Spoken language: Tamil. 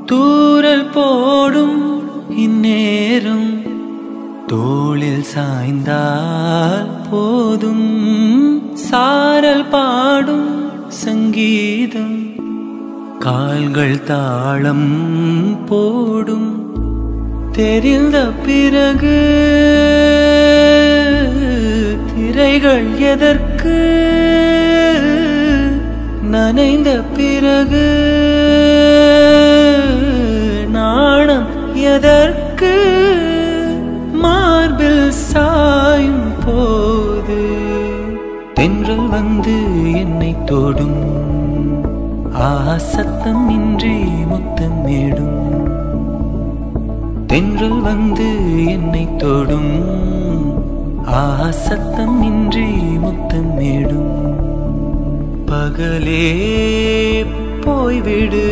தூரல் போடும் இந்நேரம் தோளில் சாய்ந்தால் போதும். சாரல் பாடும் சங்கீதம் கால்கள் தாளம் போடும். தெரிந்த பிறகு திரைகள் எதற்கு? நனைந்த பிறகு நாணம் எதற்கு? மார்பில் சாயும் போது தென்றல் வந்து என்னை தொடும். சத்தம் இன்றி முத்தம் மேடும். தென்றல் வந்து என்னை தொடும். சத்தம் இன்றி முத்தம் மேடும். பகலே போய்விடு.